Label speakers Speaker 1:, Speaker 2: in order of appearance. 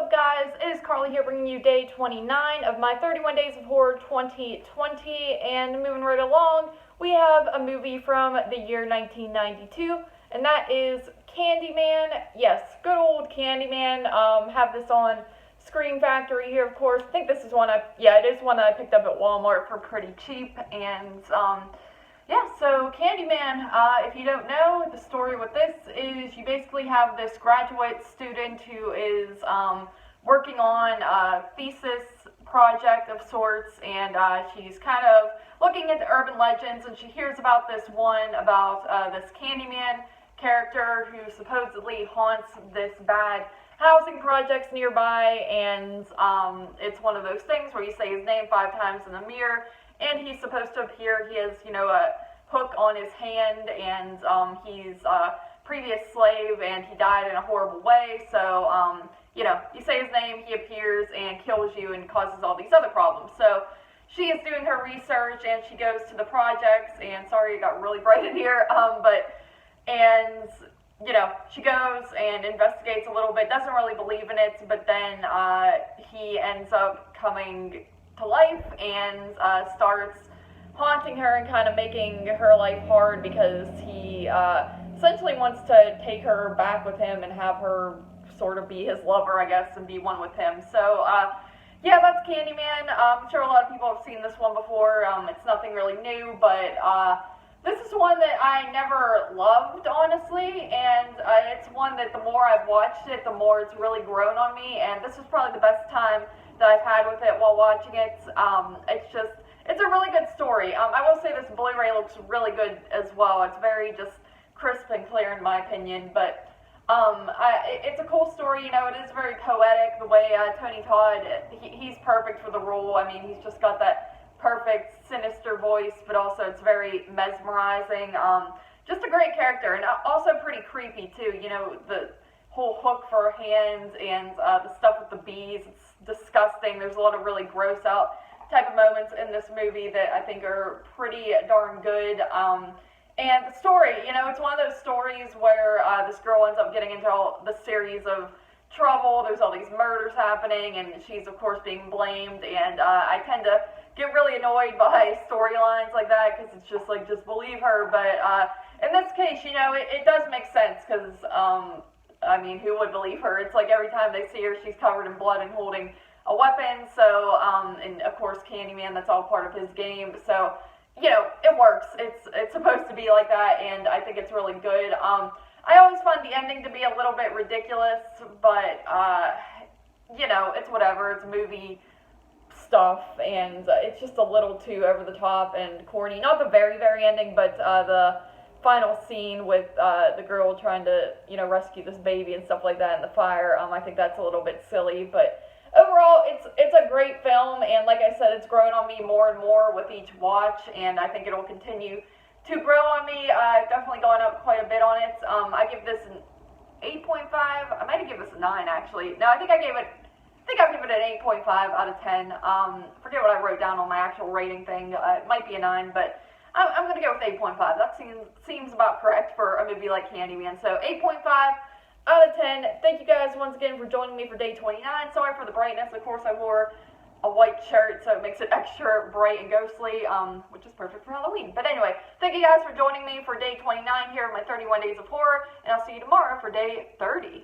Speaker 1: up, guys? It is Carly here bringing you day 29 of my 31 Days of Horror 2020, and moving right along, we have a movie from the year 1992, and that is Candyman. Yes, good old Candyman. Have this on Scream Factory here, of course. I think this is one it is one I picked up at Walmart for pretty cheap, and yeah, so Candyman, if you don't know, the story with this is you basically have this graduate student who is working on a thesis project of sorts, and she's kind of looking into urban legends, and she hears about this one about this Candyman character who supposedly haunts this bad housing projects nearby, and it's one of those things where you say his name 5 times in the mirror, and he's supposed to appear. He has, a hook on his hand, and he's a previous slave, and he died in a horrible way, so, you say his name, he appears and kills you and causes all these other problems. So she is doing her research, and she goes to the projects, and sorry it got really bright in here, she goes and investigates a little bit, doesn't really believe in it, but then he ends up coming to life and starts haunting her and kind of making her life hard because he essentially wants to take her back with him and have her sort of be his lover, I guess, and be one with him. So, yeah, that's Candyman. I'm sure a lot of people have seen this one before. It's nothing really new, but this is one that I never loved, honestly, and it's one that the more I've watched it, the more it's really grown on me, and this was probably the best time that I've had with it while watching it. It's a really good story. I will say this Blu-ray looks really good as well. It's very just crisp and clear in my opinion, but it's a cool story. It is very poetic. The way Tony Todd, he's perfect for the role. I mean, he's just got that perfect, sinister voice, but also it's very mesmerizing. Just a great character, and also pretty creepy too. The whole hook for her hands and the stuff with the bees. It's disgusting. There's a lot of really gross out type of moments in this movie that I think are pretty darn good. And the story, it's one of those stories where this girl ends up getting into all the series of trouble. There's all these murders happening, and she's of course being blamed, and I tend to get really annoyed by storylines like that because it's just like, just believe her. But in this case, it does make sense because who would believe her? It's like every time they see her, she's covered in blood and holding a weapon. So and of course Candyman, that's all part of his game. So it works. It's supposed to be like that, and I think it's really good. I always find the ending to be a little bit ridiculous, but it's whatever. It's movie stuff, and it's just a little too over the top and corny. Not the very, very ending, but the final scene with the girl trying to, rescue this baby and stuff like that in the fire. I think that's a little bit silly, but overall, it's a great film, and like I said, it's grown on me more and more with each watch, and I think it'll continue to grow on me. I've definitely gone up quite a bit on it. I give this an 8.5. I might have given this a 9, actually. No, I think I'll give it an 8.5 out of 10. Forget what I wrote down on my actual rating thing. It might be a 9, but I'm going to go with 8.5. That seems about correct for a movie like Candyman. So 8.5 out of 10. Thank you guys once again for joining me for day 29. Sorry for the brightness. Of course, I wore a white shirt, so it makes it extra bright and ghostly, which is perfect for Halloween. But anyway, thank you guys for joining me for day 29 here of my 31 Days of Horror, and I'll see you tomorrow for day 30.